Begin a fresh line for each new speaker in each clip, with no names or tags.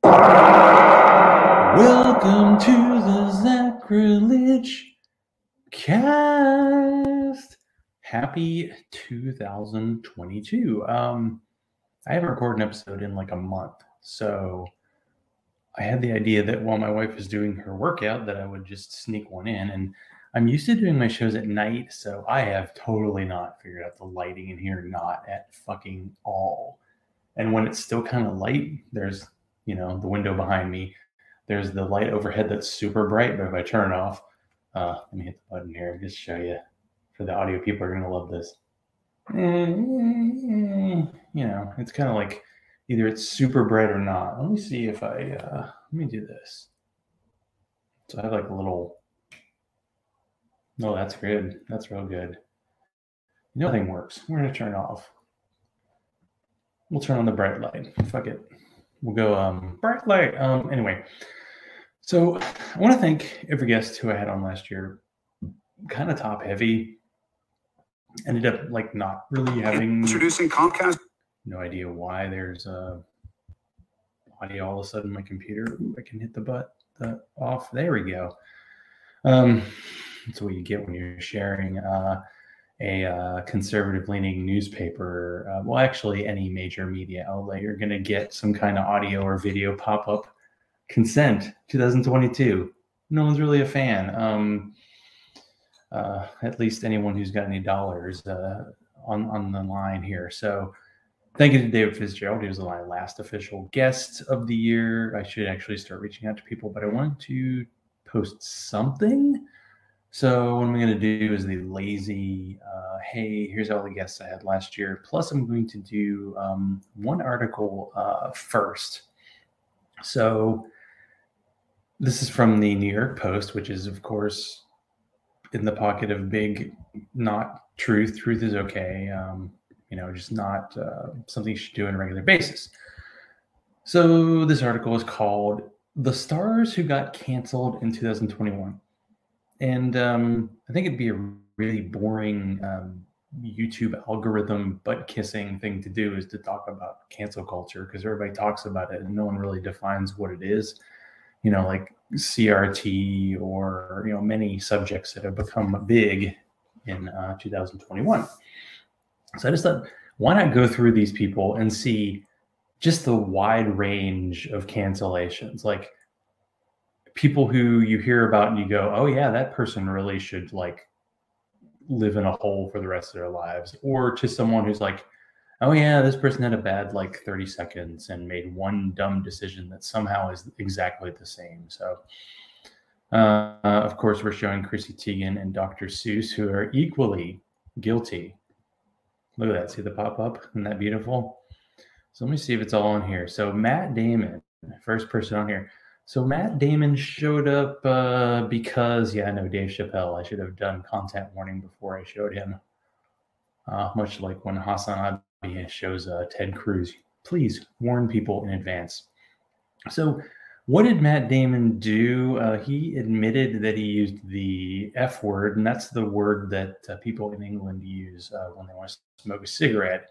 Welcome to the Zachrilege cast. Happy 2022. I haven't recorded an episode in like a month, so I had the idea that while my wife is doing her workout that I would just sneak one in. And I'm used to doing my shows at night, so I have totally not figured out the lighting in here, not at fucking all. And when it's still kind of light, there's, the window behind me. There's the light overhead that's super bright, but if I turn it off, let me hit the button here and just show you. For the audio people are going to love this. It's kind of like either it's super bright or not. Let me see if let me do this. So I have like a little, no, that's good. That's real good. Nothing works. We're going to turn it off. We'll turn on the bright light. Fuck it. We'll go bright light. Anyway, so I want to thank every guest who I had on last year. Kind of top heavy. Ended up like not really having
introducing Comcast.
No idea why there's audio all of a sudden on my computer. Ooh, I can hit the off. There we go. That's what you get when you're sharing a conservative-leaning newspaper. Well, actually, any major media outlet, you're going to get some kind of audio or video pop-up. Consent 2022. No one's really a fan. At least anyone who's got any dollars on the line here. So thank you to David Fitzgerald. He was my last official guest of the year. I should actually start reaching out to people, but I wanted to post something. So what I'm going to do is the lazy, hey, here's all the guests I had last year. Plus I'm going to do one article first. So this is from the New York Post, which is, of course, in the pocket of big, not truth. Truth is okay. Just not something you should do on a regular basis. So this article is called "The Stars Who Got Canceled in 2021." And I think it'd be a really boring YouTube algorithm butt-kissing thing to do is to talk about cancel culture, because everybody talks about it and no one really defines what it is. Like CRT or, many subjects that have become big in 2021. So I just thought, why not go through these people and see just the wide range of cancellations? Like people who you hear about and you go, oh yeah, that person really should like live in a hole for the rest of their lives. Or to someone who's like, oh yeah, this person had a bad 30 seconds and made one dumb decision that somehow is exactly the same. So, of course, we're showing Chrissy Teigen and Dr. Seuss, who are equally guilty. Look at that. See the pop-up? Isn't that beautiful? So let me see if it's all on here. So Matt Damon, first person on here. So Matt Damon showed up because, Dave Chappelle. I should have done content warning before I showed him. Much like when Hassan Abi shows Ted Cruz. Please warn people in advance. So what did Matt Damon do? He admitted that he used the F word, and that's the word that people in England use when they want to smoke a cigarette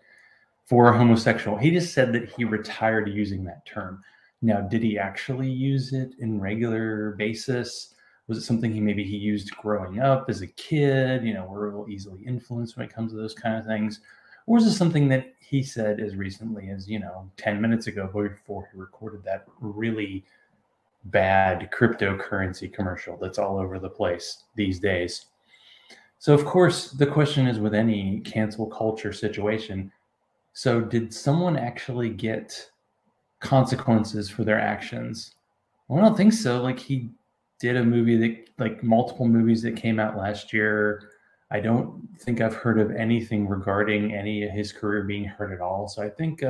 for a homosexual. He just said that he retired using that term. Now, did he actually use it in regular basis? Was it something he used growing up as a kid? We're real easily influenced when it comes to those kind of things. Or is it something that he said as recently as, 10 minutes ago before he recorded that really bad cryptocurrency commercial that's all over the place these days? So, of course, the question is with any cancel culture situation, so did someone actually get consequences for their actions? Well, I don't think so. He did a movie that, multiple movies that came out last year. I don't think I've heard of anything regarding any of his career being hurt at all. So I think,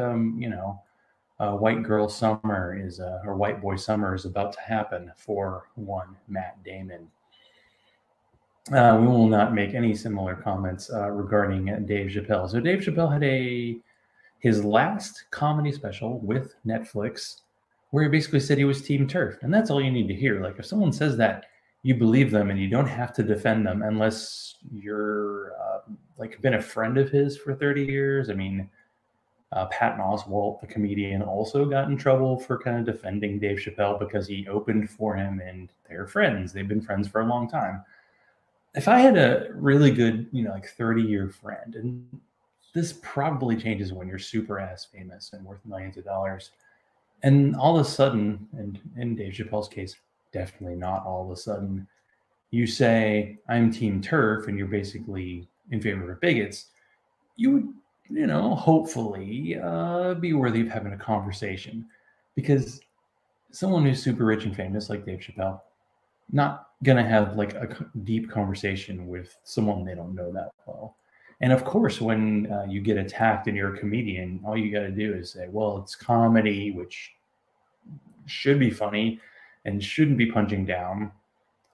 White Girl Summer or White Boy Summer is about to happen for one Matt Damon. We will not make any similar comments regarding Dave Chappelle. So Dave Chappelle had his last comedy special with Netflix, where he basically said he was Team Turf. And that's all you need to hear. If someone says that, you believe them and you don't have to defend them unless you're been a friend of his for 30 years. I mean, Patton Oswalt, the comedian, also got in trouble for kind of defending Dave Chappelle because he opened for him, and they're friends. They've been friends for a long time. If I had a really good, like 30-year friend, and this probably changes when you're super ass famous and worth millions of dollars, and all of a sudden, and in Dave Chappelle's case, definitely not all of a sudden, you say, I'm Team Turf, and you're basically in favor of bigots, you would, hopefully be worthy of having a conversation. Because someone who's super rich and famous like Dave Chappelle, not going to have like a deep conversation with someone they don't know that well. And of course, when you get attacked and you're a comedian, all you got to do is say, well, it's comedy, which should be funny and shouldn't be punching down.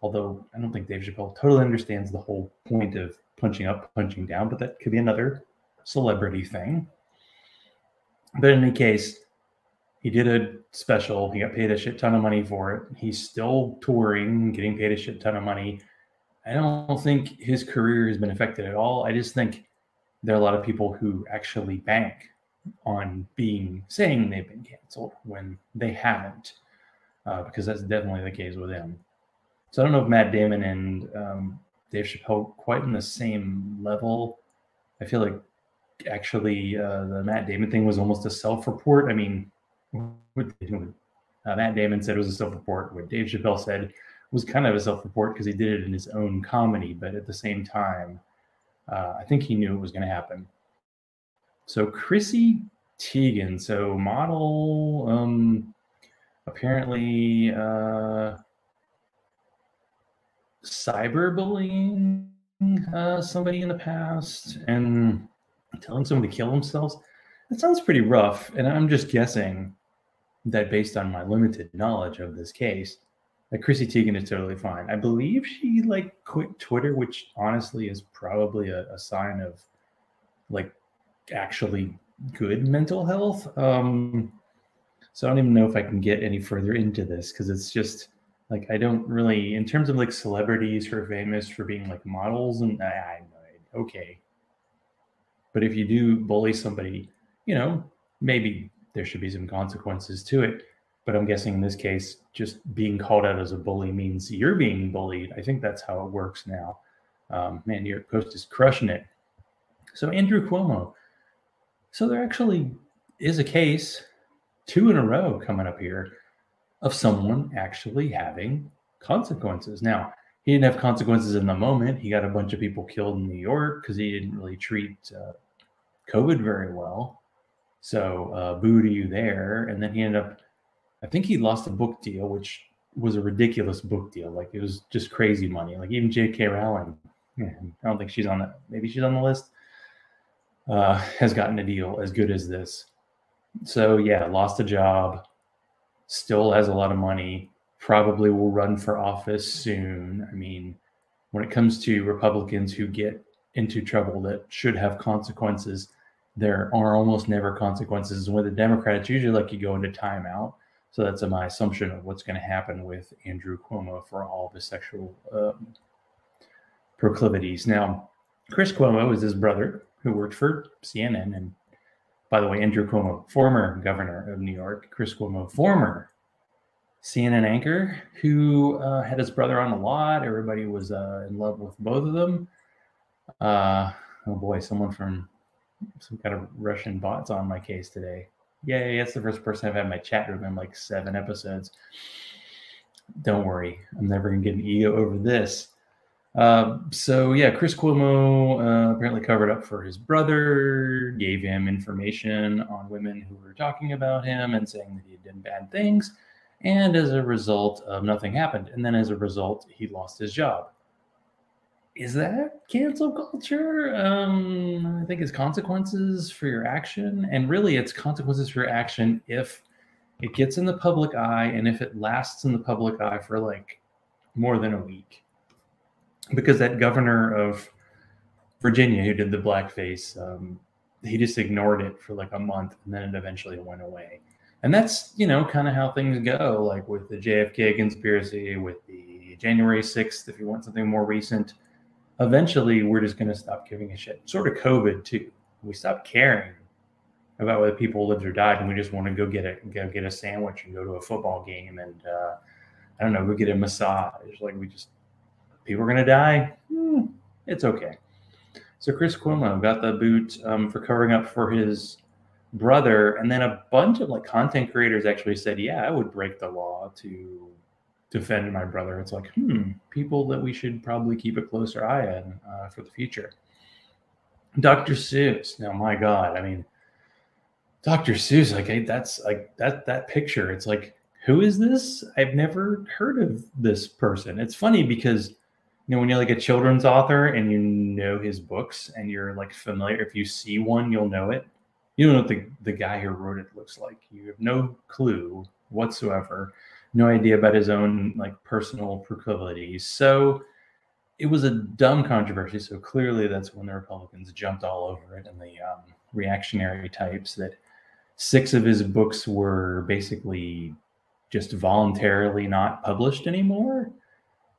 Although I don't think Dave Chappelle totally understands the whole point of punching up, punching down, but that could be another celebrity thing. But in any case, he did a special. He got paid a shit ton of money for it. He's still touring, getting paid a shit ton of money. I don't think his career has been affected at all. I just think there are a lot of people who actually bank on saying they've been canceled when they haven't, because that's definitely the case with him. So I don't know if Matt Damon and Dave Chappelle quite in the same level. I feel like actually the Matt Damon thing was almost a self-report. I mean, Matt Damon said it was a self-report. What Dave Chappelle said was kind of a self-report because he did it in his own comedy, but at the same time, I think he knew it was going to happen. So Chrissy Teigen, so model, apparently cyberbullying somebody in the past and telling someone to kill themselves. That sounds pretty rough, and I'm just guessing that based on my limited knowledge of this case, that Chrissy Teigen is totally fine. I believe she quit Twitter, which honestly is probably a sign of actually good mental health. So I don't even know if I can get any further into this because it's just I don't really, in terms of celebrities who are famous for being models, and I know, okay. But if you do bully somebody, maybe there should be some consequences to it. But I'm guessing in this case, just being called out as a bully means you're being bullied. I think that's how it works now. Man, New York Post is crushing it. So Andrew Cuomo. So there actually is a case, 2 in a row coming up here, of someone actually having consequences. Now, he didn't have consequences in the moment. He got a bunch of people killed in New York because he didn't really treat COVID very well. So boo to you there. And then he ended up, I think he lost a book deal, which was a ridiculous book deal. It was just crazy money. Even J.K. Rowling, I don't think she's on that. Maybe she's on the list. Has gotten a deal as good as this. So yeah, lost a job. Still has a lot of money, probably will run for office soon. I mean, when it comes to Republicans who get into trouble that should have consequences, there are almost never consequences. And with the Democrats, usually you go into timeout. So that's my assumption of what's going to happen with Andrew Cuomo for all of his sexual proclivities. Now, Chris Cuomo is his brother who worked for CNN. And by the way, Andrew Cuomo, former governor of New York, Chris Cuomo, former CNN anchor who had his brother on a lot. Everybody was in love with both of them. Oh boy, someone from some kind of Russian bot's on my case today. Yay, that's the first person I've had in my chat room in 7 episodes. Don't worry, I'm never going to get an ego over this. So yeah, Chris Cuomo apparently covered up for his brother, gave him information on women who were talking about him and saying that he had done bad things. And as a result, nothing happened. And then as a result, he lost his job. Is that cancel culture? I think it's consequences for your action. And really, it's consequences for your action if it gets in the public eye and if it lasts in the public eye for more than a week. Because that governor of Virginia who did the blackface, he just ignored it for a month and then it eventually went away. And that's, kind of how things go, with the JFK conspiracy, with the January 6th, if you want something more recent. Eventually, we're just going to stop giving a shit. Sort of COVID, too. We stopped caring about whether people lived or died, and we just want to go get a sandwich and go to a football game and I don't know, go get a massage. Like people are gonna die. It's okay. So Chris Cuomo got the boot for covering up for his brother, and then a bunch of like content creators actually said, yeah, I would break the law to defend my brother. It's like, people that we should probably keep a closer eye on for the future. Dr. Seuss. Now, my God, I mean, Dr. Seuss, like that's like that picture. It's like, who is this? I've never heard of this person. It's funny because, when you're like a children's author and you know his books and you're like familiar, if you see one, you'll know it. You don't know what the guy who wrote it looks like. You have no clue whatsoever. No idea about his own like personal proclivities. So it was a dumb controversy. So clearly that's when the Republicans jumped all over it, and the reactionary types, that 6 of his books were basically just voluntarily not published anymore,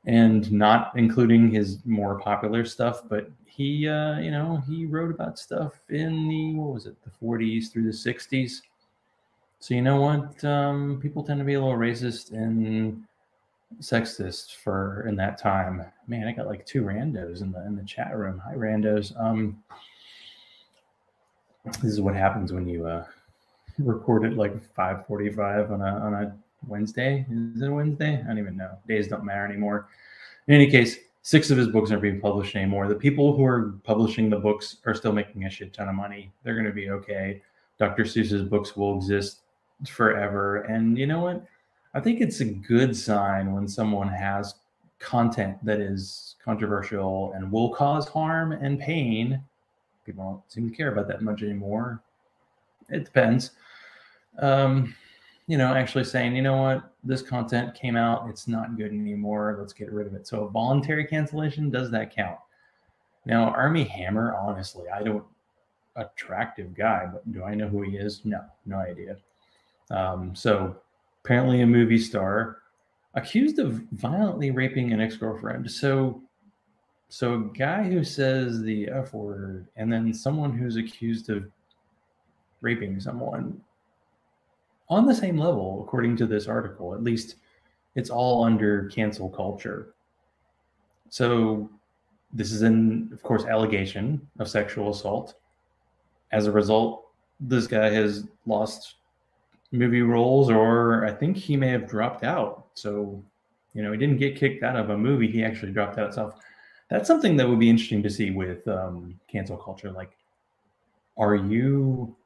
and not including his more popular stuff. But he, he wrote about stuff in the 40s through the 60s. So you know what? People tend to be a little racist and sexist in that time. Man, I got like 2 randos in the chat room. Hi, randos. This is what happens when you record at like 5:45 on a Wednesday. Is it a Wednesday? I don't even know. Days don't matter anymore. In any case, 6 of his books aren't being published anymore. The people who are publishing the books are still making a shit ton of money. They're going to be okay. Dr. Seuss's books will exist forever. And you know what? I think it's a good sign when someone has content that is controversial and will cause harm and pain. People don't seem to care about that much anymore. It depends. Actually saying, you know what, this content came out, it's not good anymore, let's get rid of it. So a voluntary cancellation, does that count? Now, Armie Hammer, honestly, I don't, attractive guy, but do I know who he is? No idea. So apparently a movie star accused of violently raping an ex-girlfriend. So a guy who says the F word, and then someone who's accused of raping someone on the same level, according to this article. At least it's all under cancel culture. So this is of course, allegation of sexual assault. As a result, this guy has lost movie roles, or I think he may have dropped out. So, he didn't get kicked out of a movie. He actually dropped out himself. That's something that would be interesting to see with cancel culture. Like, are you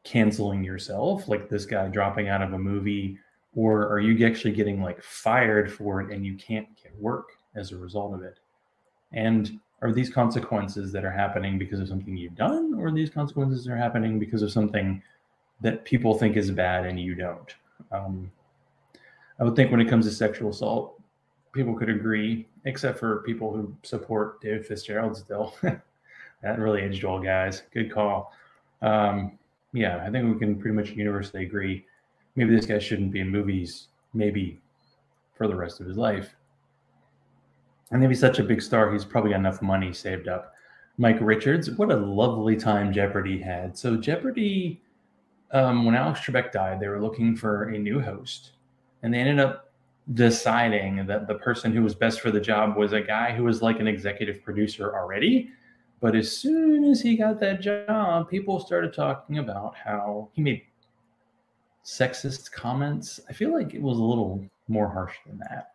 canceling yourself, like this guy dropping out of a movie, or are you actually getting like fired for it and you can't get work as a result of it? And are these consequences that are happening because of something you've done, or these consequences are happening because of something that people think is bad and you don't? I would think when it comes to sexual assault, people could agree, except for people who support David Fitzgerald still. That really aged well, guys. Good call. Yeah, I think we can pretty much universally agree. Maybe this guy shouldn't be in movies, maybe for the rest of his life. And if he's such a big star, he's probably got enough money saved up. Mike Richards, what a lovely time Jeopardy had. So Jeopardy, when Alex Trebek died, they were looking for a new host. And they ended up deciding that the person who was best for the job was a guy who was like an executive producer already. But as soon as he got that job, people started talking about how he made sexist comments. I feel like it was a little more harsh than that.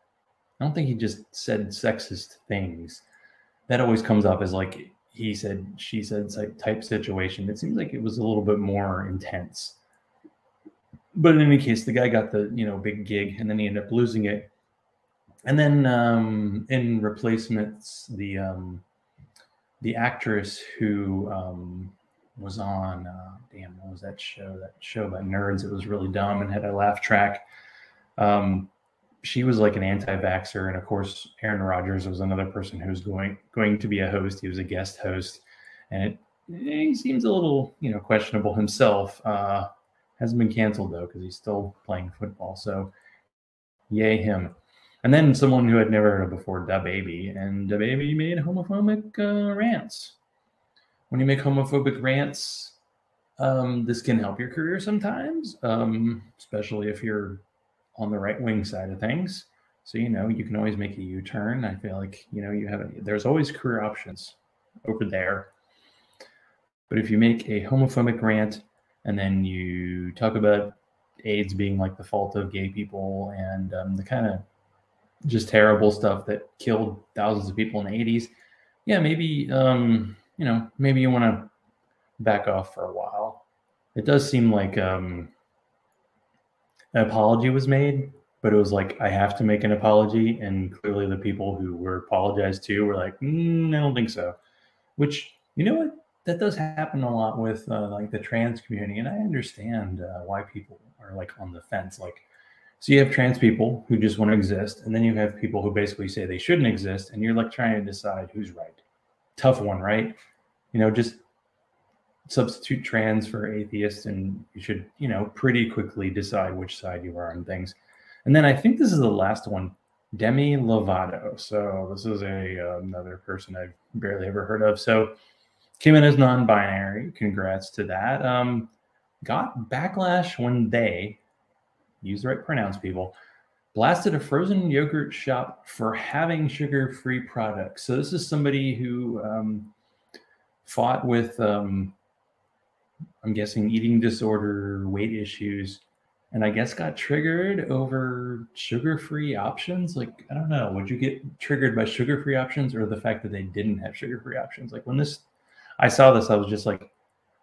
I don't think he just said sexist things. That always comes up as like he said, she said type situation. It seems like it was a little bit more intense. But in any case, the guy got the big gig, and then he ended up losing it. And then in replacements, the actress who was on, what was that show? That show about nerds. It was really dumb and had a laugh track. She was like an anti-vaxxer, and of course, Aaron Rodgers was another person who was going to be a host. He was a guest host, and he seems a little questionable himself. Hasn't been canceled though, because he's still playing football. So, yay him. And then someone who I'd never heard of before, DaBaby. And DaBaby made homophobic rants. When you make homophobic rants, This can help your career sometimes, especially if you're on the right wing side of things. So, you can always make a U-turn. I feel like, there's always career options over there. But if you make a homophobic rant and then you talk about AIDS being like the fault of gay people and the kind of just terrible stuff that killed thousands of people in the 80s, yeah, maybe, maybe you want to back off for a while. It does seem like an apology was made, but it was like, I have to make an apology. And clearly the people who were apologized to were like, I don't think so. Which, you know what? That does happen a lot with like the trans community. And I understand why people are like on the fence. Like, so you have trans people who just want to exist. And then you have people who basically say they shouldn't exist. And you're like trying to decide who's right. Tough one, right? Just substitute trans for atheist, and you should, pretty quickly decide which side you are on things. And then I think this is the last one, Demi Lovato. So this is another person I've barely ever heard of. So came in as non-binary. Congrats to that. Got backlash when they, use the right pronouns, people, blasted a frozen yogurt shop for having sugar-free products. So this is somebody who fought with, I'm guessing, eating disorder, weight issues, and I guess got triggered over sugar-free options. Like, I don't know, would you get triggered by sugar-free options or the fact that they didn't have sugar-free options? Like when I saw this, I was just like,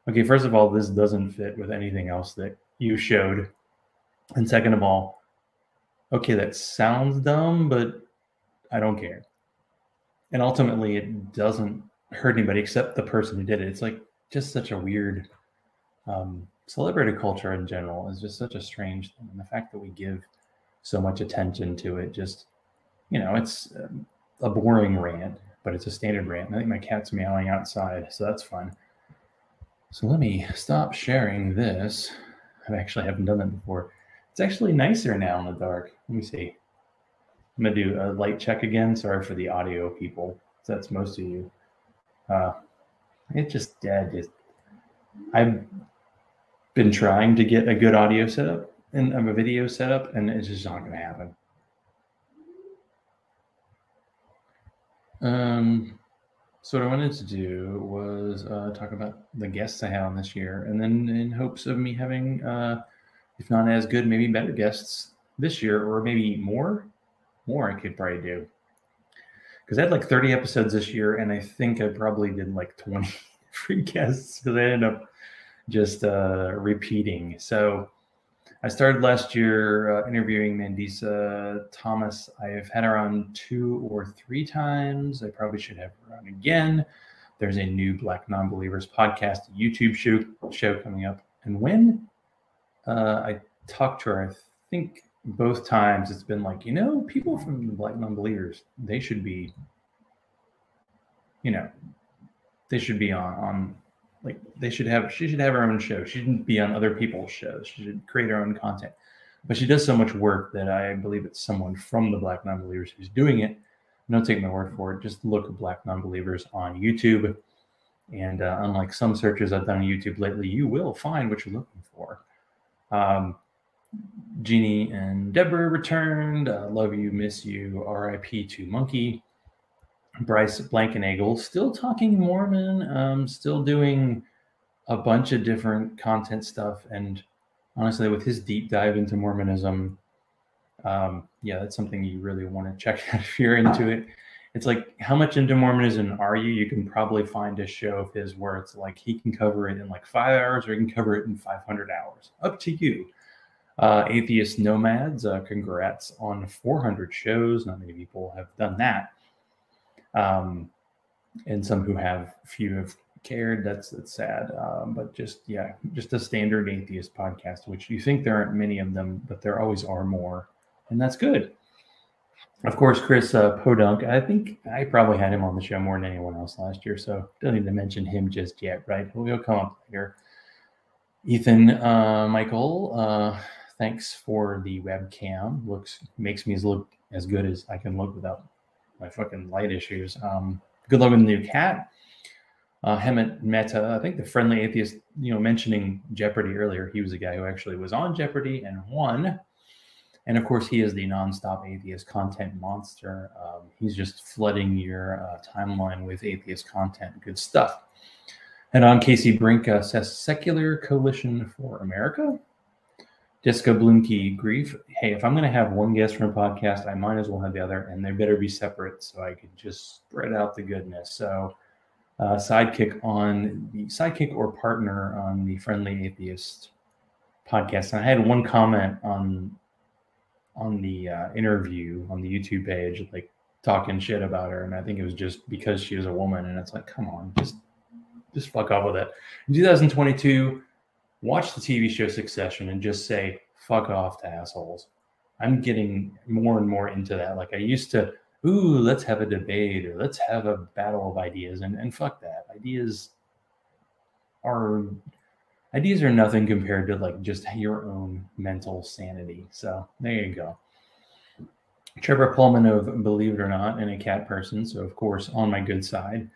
okay, first of all, this doesn't fit with anything else that you showed. And second of all, okay, that sounds dumb, but I don't care. And ultimately, it doesn't hurt anybody except the person who did it. It's like just such a weird celebrity culture in general is just such a strange thing. And the fact that we give so much attention to it, just, it's a boring rant, but it's a standard rant. And I think my cat's meowing outside, so that's fun. So let me stop sharing this. I actually haven't done that before. It's actually nicer now in the dark. Let me see. I'm going to do a light check again. Sorry for the audio people. That's most of you. It's just dead. I've been trying to get a good audio setup and a video setup, and it's just not going to happen. So what I wanted to do was talk about the guests I had on this year, and then in hopes of me having, if not as good, maybe better guests this year, or maybe more I could probably do. Because I had like 30 episodes this year, and I think I probably did like 20 free guests because I ended up just repeating. So I started last year interviewing Mandisa Thomas. I've had her on 2 or 3 times. I probably should have her on again. There's a new Black Non-Believers podcast, YouTube show coming up. And when I talked to her, I think both times it's been like, people from the Black Non-Believers, they should be, they should be on like she should have her own show. She shouldn't be on other people's shows. She should create her own content. But she does so much work that I believe it's someone from the Black Non-Believers who's doing it. Don't take my word for it. Just look at Black Non-Believers on YouTube. And unlike some searches I've done on YouTube lately, you will find what you're looking for. Jeannie and Deborah returned. Love you, miss you. RIP to Monkey. Bryce Blankenagel, still talking Mormon, still doing a bunch of different content stuff. And honestly, with his deep dive into Mormonism, that's something you really want to check out if you're into it. It's like, how much into Mormonism are you? You can probably find a show of his where it's like he can cover it in like 5 hours or he can cover it in 500 hours. Up to you. Atheist Nomads, congrats on 400 shows. Not many people have done that. And some who have, few have cared. That's sad. But just a standard atheist podcast, which you think there aren't many of them, but there always are more. And that's good. Of course, Chris Podunk, I think I probably had him on the show more than anyone else last year, so don't need to mention him just yet, right? He'll come up later. Ethan Michael, thanks for the webcam. Makes me look as good as I can look without my fucking light issues. Good luck with the new cat. Hemant Mehta, I think the friendly atheist, mentioning Jeopardy earlier, he was a guy who actually was on Jeopardy and won. And of course, he is the nonstop atheist content monster. He's just flooding your timeline with atheist content. Good stuff. And on Casey Brink says, Secular Coalition for America. Jessica Bloomkey, Grief. Hey, if I'm going to have one guest from a podcast, I might as well have the other, and they better be separate so I could just spread out the goodness. So sidekick or partner on the Friendly Atheist podcast. And I had one comment on the interview on the YouTube page, like talking shit about her, and I think it was just because she was a woman, and it's like, come on, just fuck off with it. In 2022, watch the TV show Succession and just say fuck off to assholes. I'm getting more and more into that. Like I used to, let's have a debate or let's have a battle of ideas, and fuck that. Ideas are nothing compared to like just your own mental sanity. So there you go. Trevor Pullman of Believe It or Not and a cat person. So of course on my good side.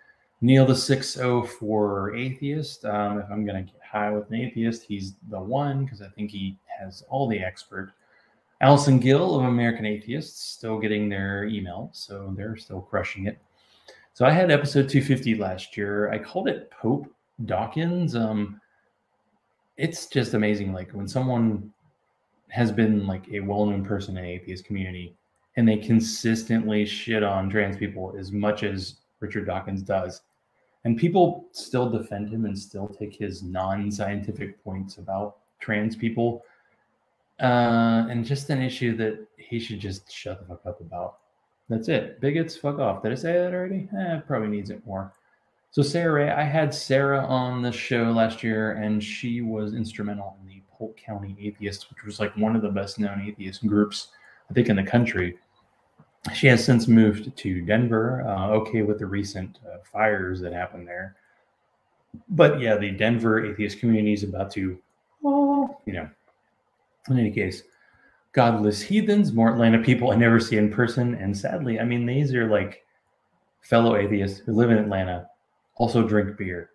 Neil the 604 atheist. If I'm gonna get high with an atheist, he's the one because I think he has all the expert. Allison Gill of American Atheists still getting their email, so they're still crushing it. So I had episode 250 last year. I called it Pope Dawkins. It's just amazing. Like when someone has been like a well-known person in the atheist community and they consistently shit on trans people as much as Richard Dawkins does, and people still defend him and still take his non-scientific points about trans people, and just an issue that he should just shut the fuck up about. That's it. Bigots, fuck off. Did I say that already? Probably needs it more. So Sarah Ray, I had Sarah on the show last year, and she was instrumental in the Polk County Atheists, which was like one of the best known atheist groups, I think, in the country. She has since moved to Denver, okay with the recent fires that happened there. But yeah, the Denver atheist community is about to, in any case, godless heathens, more Atlanta people I never see in person. And sadly, I mean, these are like fellow atheists who live in Atlanta, also drink beer,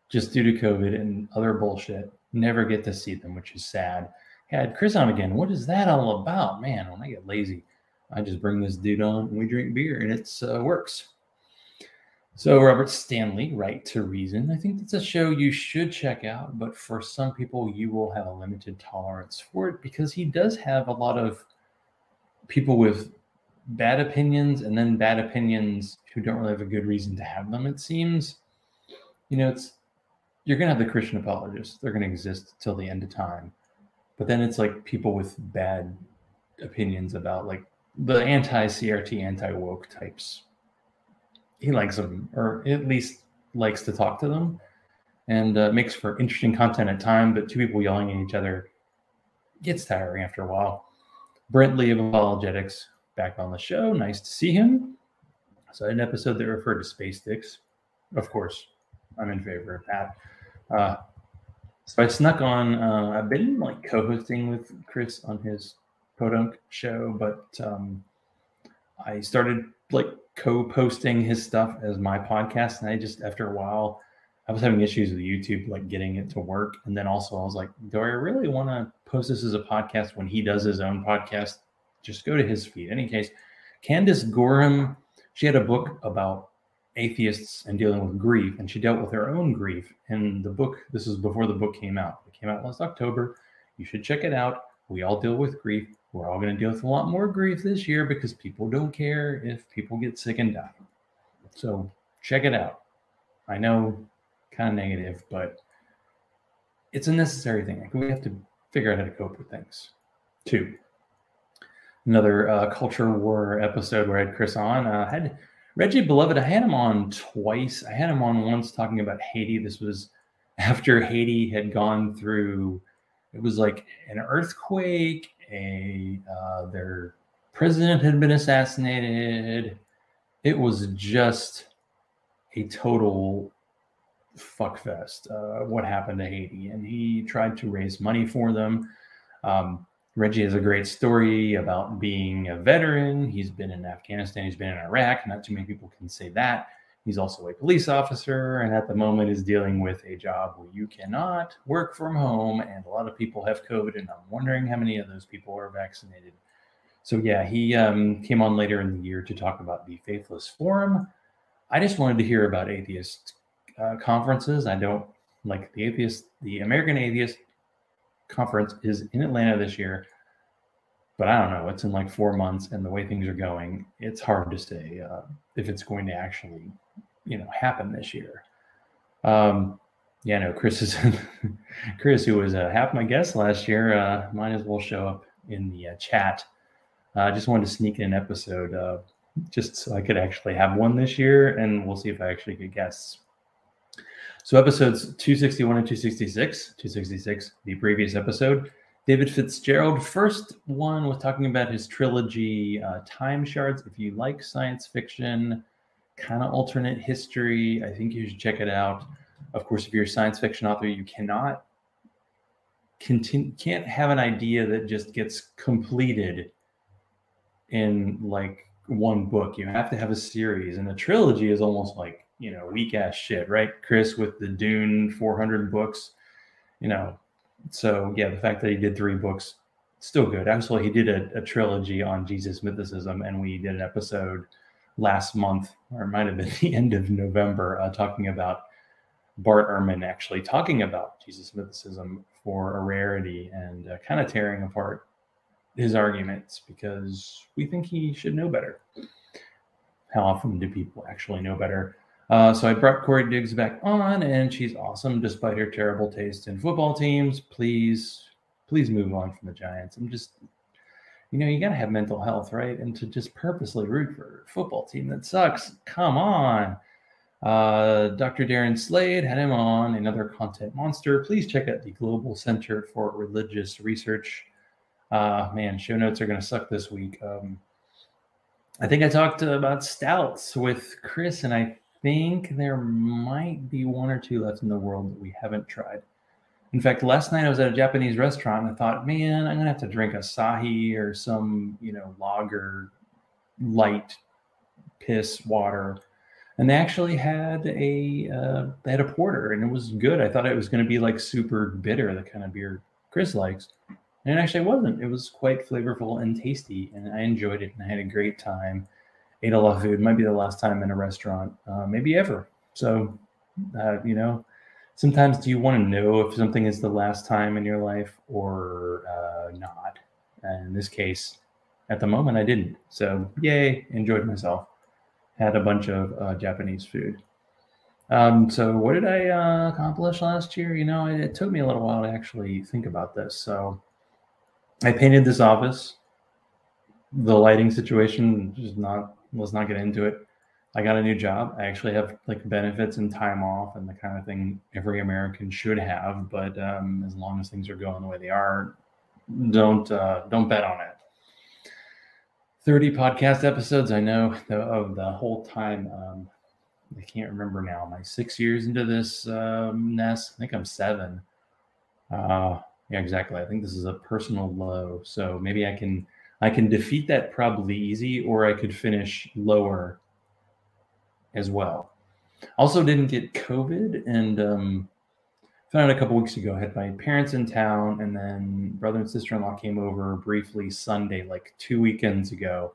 just due to COVID and other bullshit. Never get to see them, which is sad. Had Chris on again. What is that all about? Man, when I get lazy, I just bring this dude on and we drink beer, and it works. So Robert Stanley, Right to Reason. I think that's a show you should check out, but for some people, you will have a limited tolerance for it because he does have a lot of people with bad opinions and then bad opinions who don't really have a good reason to have them, it seems. You're going to have the Christian apologists. They're going to exist till the end of time. But then it's like people with bad opinions about like the anti-CRT, anti-woke types. He likes them, or at least likes to talk to them, and makes for interesting content at time, but two people yelling at each other gets tiring after a while. Brent Lee of Apologetics back on the show. Nice to see him. So I had an episode that referred to space dicks. Of course, I'm in favor of that. So I snuck on. I've been like co-hosting with Chris on his Podunk show, but I started like co-posting his stuff as my podcast, and I just, after a while, I was having issues with YouTube, like getting it to work. And then also I was like, do I really want to post this as a podcast when he does his own podcast? Just go to his feed. In any case, Candace Gorham, she had a book about atheists and dealing with grief, and she dealt with her own grief in the book. This is before the book came out. It came out last October. You should check it out. We all deal with grief. We're all going to deal with a lot more grief this year because people don't care if people get sick and die. So check it out. I know, kind of negative, but it's a necessary thing. Like, we have to figure out how to cope with things. 2. Another culture war episode where I had Chris on. Had Reggie Beloved. I had him on twice. I had him on once talking about Haiti. This was after Haiti had gone through, it was like an earthquake. Their president had been assassinated. It was just a total fuckfest. What happened to Haiti? And he tried to raise money for them. Reggie has a great story about being a veteran. He's been in Afghanistan. He's been in Iraq. Not too many people can say that. He's also a police officer, and at the moment is dealing with a job where you cannot work from home, and a lot of people have COVID, and I'm wondering how many of those people are vaccinated. So yeah, he came on later in the year to talk about the Faithless Forum. I just wanted to hear about atheist conferences. I don't like the American Atheist Conference is in Atlanta this year, but I don't know. It's in like 4 months, and the way things are going, it's hard to say if it's going to actually, happen this year. Yeah, no, Chris is Chris, who was half my guest last year, might as well show up in the chat. I just wanted to sneak in an episode just so I could actually have one this year, and we'll see if I actually get guests. So episodes 261 and 266, the previous episode, David Fitzgerald. First one was talking about his trilogy, Time Shards. If you like science fiction, kind of alternate history, I think you should check it out. Of course, if you're a science fiction author, you can't have an idea that just gets completed in like one book. You have to have a series, and a trilogy is almost like, weak ass shit, right? Chris with the Dune 400 books, so yeah, the fact that he did 3 books, still good. Actually, he did a trilogy on Jesus mythicism, and we did an episode last month, or it might have been the end of November, talking about Bart Ehrman actually talking about Jesus mythicism for a rarity, and kind of tearing apart his arguments, because we think he should know better. How often do people actually know better? So I brought Corey Diggs back on, and she's awesome despite her terrible taste in football teams. Please move on from the Giants. I'm just, you got to have mental health, right? And to just purposely root for a football team that sucks, come on. Dr. Darren Slade had him on, another content monster. Please check out the Global Center for Religious Research. Man, show notes are going to suck this week. I think I talked about stouts with Chris, and I think there might be 1 or 2 left in the world that we haven't tried. In fact, last night I was at a Japanese restaurant, and I thought, man, I'm going to have to drink Asahi or some, lager light piss water. And they actually had a porter, and it was good. I thought it was going to be like super bitter, the kind of beer Chris likes. And it actually wasn't. It was quite flavorful and tasty, and I enjoyed it, and I had a great time. Ate a lot of food. Might be the last time in a restaurant, maybe ever. So, sometimes do you want to know if something is the last time in your life or not? And in this case, at the moment, I didn't. So, yay, enjoyed myself. Had a bunch of Japanese food. So what did I accomplish last year? It took me a little while to actually think about this. So I painted this office. The lighting situation, let's not get into it. I got a new job. I actually have like benefits and time off and the kind of thing every American should have. But as long as things are going the way they are, don't bet on it. 30 podcast episodes. I know of the whole time. I can't remember now. Am I 6 years into this mess? I think I'm 7. Yeah, exactly. I think this is a personal low. So maybe I can defeat that probably easy, or I could finish lower as well. Also didn't get COVID, and found out a couple weeks ago. I had my parents in town, and then brother and sister-in-law came over briefly Sunday, like 2 weekends ago,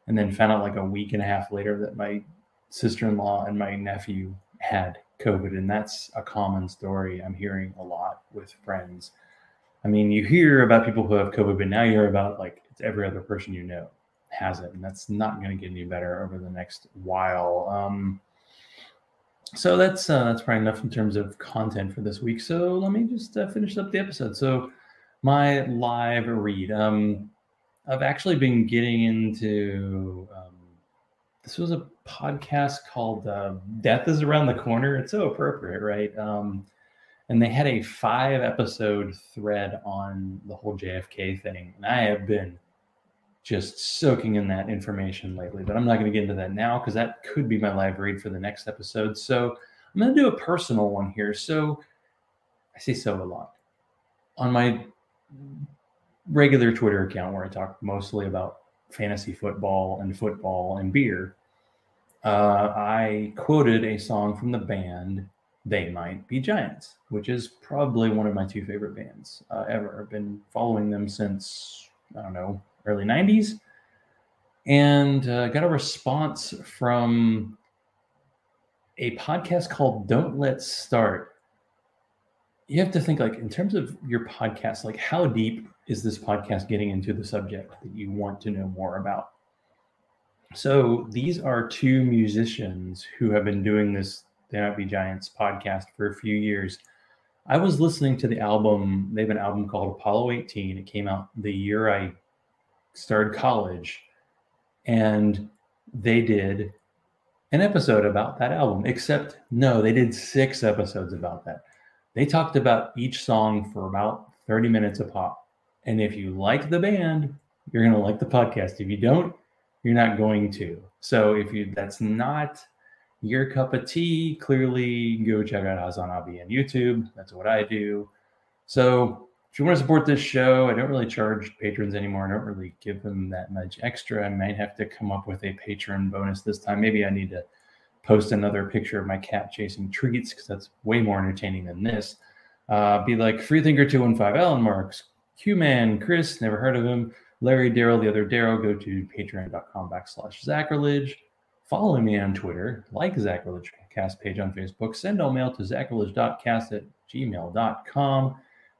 and then found out like a week and a half later that my sister-in-law and my nephew had COVID, and that's a common story I'm hearing a lot with friends. I mean, you hear about people who have COVID, but now you hear about like it's every other person you know has it, and that's not going to get any better over the next while. So that's probably enough in terms of content for this week. So let me just finish up the episode. So my live read. I've actually been getting into. This was a podcast called "Death Is Around the Corner." It's so appropriate, right? And they had a 5-episode thread on the whole JFK thing, and I have been just soaking in that information lately, but I'm not going to get into that now because that could be my live read for the next episode. So I'm going to do a personal one here. So I say so a lot. On my regular Twitter account where I talk mostly about fantasy football and beer, I quoted a song from the band They Might Be Giants, which is probably one of my two favorite bands ever. I've been following them since, I don't know, early 90s. And got a response from a podcast called Don't Let's Start. You have to think, like, in terms of your podcast, like, how deep is this podcast getting into the subject that you want to know more about? So these are two musicians who have been doing this They Might Be Giants podcast for a few years. I was listening to the album. They have an album called Apollo 18. It came out the year I started college. And they did an episode about that album, except no, they did 6 episodes about that. They talked about each song for about 30 minutes a pop. And if you like the band, you're going to like the podcast. If you don't, you're not going to. So that's not your cup of tea, clearly go check out Hazan Abi on YouTube. That's what I do. So if you want to support this show, I don't really charge patrons anymore. I don't really give them that much extra. I might have to come up with a patron bonus this time. Maybe I need to post another picture of my cat chasing treats, because that's way more entertaining than this. Be like Freethinker215, Alan Marks, Q-Man, Chris, never heard of him, Larry, Daryl, the other Daryl. Go to patreon.com/Zachrilege. Follow me on Twitter, like Zachrilege Cast page on Facebook. Send all mail to zachrilege.cast@gmail.com.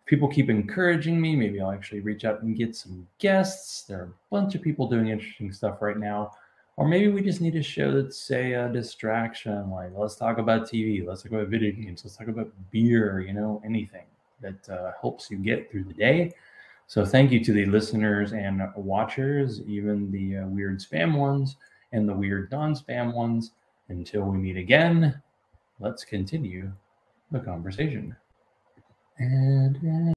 People keep encouraging me. Maybe I'll actually reach out and get some guests. There are a bunch of people doing interesting stuff right now. Or maybe we just need a show that's, say, a distraction. Like, let's talk about TV. Let's talk about video games. Let's talk about beer, anything that helps you get through the day. So thank you to the listeners and watchers, even the weird spam ones and the weird non-spam ones. Until we meet again, let's continue the conversation. And